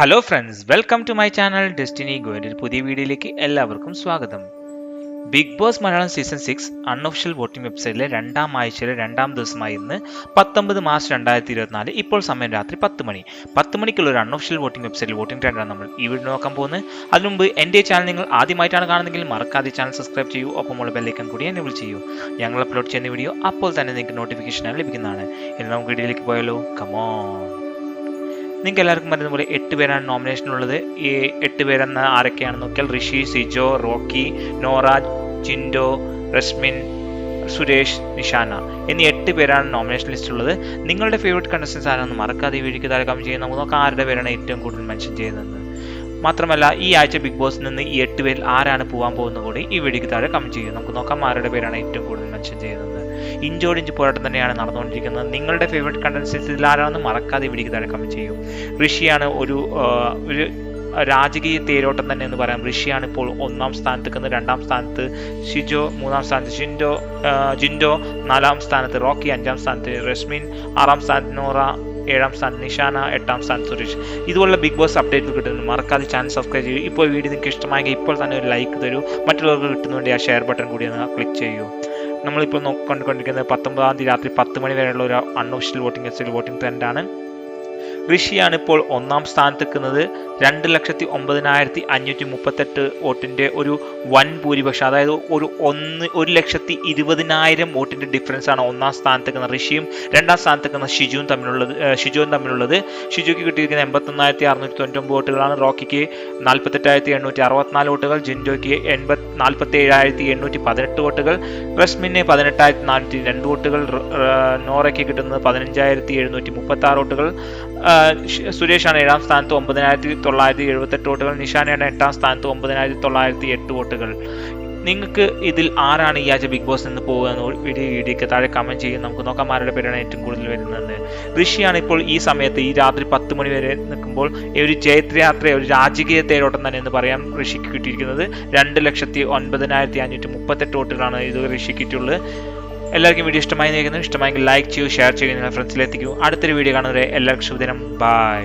Hello friends, welcome to my channel Destiny ഗോയിൻ്റെ പുതിയ വീഡിയോയിലേക്ക് എല്ലാവർക്കും സ്വാഗതം. Big Boss Malayalam season 6 unofficial voting വെബ്സൈറ്റിലെ രണ്ടാം ആഴ്ചയിലെ രണ്ടാം ദിവസമായി ഇന്ന് 19 മാർച്ച് 2024. ഇപ്പോൾ സമയം രാത്രി 10 മണി. 10 മണിക്കുള്ള ഒരു അൺഒഫീഷ്യൽ വോട്ടിംഗ് വെബ്സൈറ്റിൽ വോട്ടിംഗ് ട്രെൻഡാണ് നമ്മൾ ഈ വീഡിയോ നോക്കാൻ പോകുന്നത്. അതിനു മുമ്പ് എൻ്റെ ചാനൽ നിങ്ങൾ ആദ്യമായിട്ടാണ് കാണുന്നതെങ്കിൽ മറക്കാതെ ചാനൽ സബ്സ്ക്രൈബ് ചെയ്യൂ, ഒപ്പമുള്ള ബെല്ലൈക്കൺ കൂടി എനേബിൾ ചെയ്യൂ. ഞങ്ങൾ അപ്ലോഡ് ചെയ്യുന്ന വീഡിയോ അപ്പോൾ തന്നെ നിങ്ങൾക്ക് നോട്ടിഫിക്കേഷനായി ലഭിക്കുന്നതാണ്. ഇനി നമുക്ക് വീഡിയോയിലേക്ക് പോയാലോ. കമോൺ. നിങ്ങൾക്ക് എല്ലാവർക്കും പറയുന്ന പോലെ 8 പേരാണ് നോമിനേഷനുള്ളത്. ഈ 8 പേരെന്ന് ആരൊക്കെയാണെന്ന് നോക്കിയാൽ ഋഷി, സിജോ, റോക്കി, നോറ, ജിൻഡോ, റസ്മിൻ, സുരേഷ്, നിഷാന എന്നീ 8 പേരാണ് നോമിനേഷൻ ലിസ്റ്റുള്ളത്. നിങ്ങളുടെ ഫേവറേറ്റ് കണ്ടസ്റ്റൻസ് ആരാണെന്ന് മറക്കാതെ ഈ വീഡിയോക്ക് താഴെ കമന്റ് ചെയ്യുക. നമുക്ക് നോക്കാം ആരുടെ പേരാണ് ഏറ്റവും കൂടുതൽ മെൻഷൻ ചെയ്യുന്നത്. മാത്രമല്ല ഈ ആഴ്ച ബിഗ് ബോസിൽ നിന്ന് ഈ 8 പേരിൽ ആരാണ് പോകാൻ പോകുന്നത് കൂടി ഈ വീഡിയോക്ക് താഴെ കമന്റ് ചെയ്യുക. നമുക്ക് നോക്കാം ആരുടെ പേരാണ് ഏറ്റവും കൂടുതൽ മെൻഷൻ ചെയ്യുന്നത്. ഇഞ്ചോടിഞ്ച് പോരാട്ടം തന്നെയാണ് നടന്നുകൊണ്ടിരിക്കുന്നത്. നിങ്ങളുടെ ഫേവറേറ്റ് കണ്ടസ്റ്റൻസിൽ ആരാണെന്ന് മറക്കാതെ ഈ വീഡിയോക്ക് താഴെ കമന്റ് ചെയ്യൂ. ഋഷിയാണ് ഒരു രാജകീയ തേരോട്ടം തന്നെ എന്ന് പറയാം. ഋഷിയാണ് ഇപ്പോൾ 1ാം സ്ഥാനത്ത് നിൽക്കുന്നത്. 2ാം സ്ഥാനത്ത് ഷിജോ, 3ാം സ്ഥാനത്ത് ജിൻഡോ, 4ാം സ്ഥാനത്ത് റോക്കി, 5ാം സ്ഥാനത്ത് റസ്മിൻ, 6ാം സ്ഥാനത്ത് നോറ, 7ാം സ്ഥാനത്ത് നിഷാന, 8ാം സ്ഥാനത്ത് സുരേഷ്. ഇതുപോലുള്ള ബിഗ് ബോസ് അപ്ഡേറ്റ് കിട്ടുന്നു. മറക്കാതെ ചാനൽ സബ്സ്ക്രൈബ് ചെയ്യൂ. ഇപ്പോൾ വീഡിയോ നിങ്ങൾക്ക് ഇഷ്ടമായെങ്കിൽ ഇപ്പോൾ തന്നെ ഒരു ലൈക്ക് തരൂ. മറ്റുള്ളവർക്ക് കിട്ടുന്നുണ്ട് ആ ഷെയർ ബട്ടൺ കൂടി ഒന്ന് ക്ലിക്ക് ചെയ്യൂ. നമ്മളിപ്പോൾ നോക്കിക്കൊണ്ടിരിക്കുന്നത് 19-ാം തീയതി രാത്രി 10 മണി വരെയുള്ള ഒരു അൺഒഫീഷ്യൽ വോട്ടിംഗ് ട്രെൻഡാണ്. ഋഷിയാണ് ഇപ്പോൾ 1ാം സ്ഥാനത്ത് നിൽക്കുന്നത്. 2,09,538 വോട്ടിൻ്റെ ഒരു വൻ ഭൂരിപക്ഷം, അതായത് ഒരു 1,20,000 വോട്ടിൻ്റെ ഡിഫറൻസ് ആണ് 1ാം സ്ഥാനത്ത് നിൽക്കുന്ന ഋഷിയും 2ാം സ്ഥാനത്ത് നിൽക്കുന്ന ഷിജുവും തമ്മിലുള്ളത്. ഷിജുക്ക് കിട്ടിയിരിക്കുന്ന 81,699 വോട്ടുകളാണ്. റോക്കിക്ക് 48,864 വോട്ടുകൾ, ജിൻഡോയ്ക്ക് 47,818 വോട്ടുകൾ, റസ്മിന് 18,402 വോട്ടുകൾ, നോറയ്ക്ക് കിട്ടുന്നത് 15,736 വോട്ടുകൾ, സുരേഷാണ് 7ാം സ്ഥാനത്ത് 9,978 വോട്ടുകൾ, നിഷാനയാണ് 8ാം സ്ഥാനത്ത് 9,908 വോട്ടുകൾ. നിങ്ങൾക്ക് ഇതിൽ ആരാണ് ഈ ആഴ്ച ബിഗ് ബോസ് നിന്ന് പോകുന്നത് വീഡിയോക്ക് താഴെ കമന്റ് ചെയ്യും. നമുക്ക് നോക്കാം ആരുടെ പേരാണ് ഏറ്റവും കൂടുതൽ വരുന്നത്. ഋഷിയാണ് ഇപ്പോൾ ഈ സമയത്ത് ഈ രാത്രി 10 മണി വരെ നിൽക്കുമ്പോൾ ഒരു ജയത്രയാത്ര, ഒരു രാജകീയ തേരോട്ടം തന്നെ എന്ന് പറയാം ഋഷിക്ക് കിട്ടിയിരിക്കുന്നത്. 2,09,538 വോട്ടുകളാണ് ഇത് ഋഷിക്ക് കിട്ടിയുള്ളത്. എല്ലാവർക്കും വീഡിയോ ഇഷ്ടമായെങ്കിൽ ലൈക്ക് ചെയ്യൂ, ഷെയർ ചെയ്യൂ, നിങ്ങളുടെ ഫ്രണ്ട്സിലെത്തിക്കൂ. അടുത്തൊരു വീഡിയോ കാണുന്നവരെ എല്ലാവർക്കും ശുഭദിനം. ബൈ.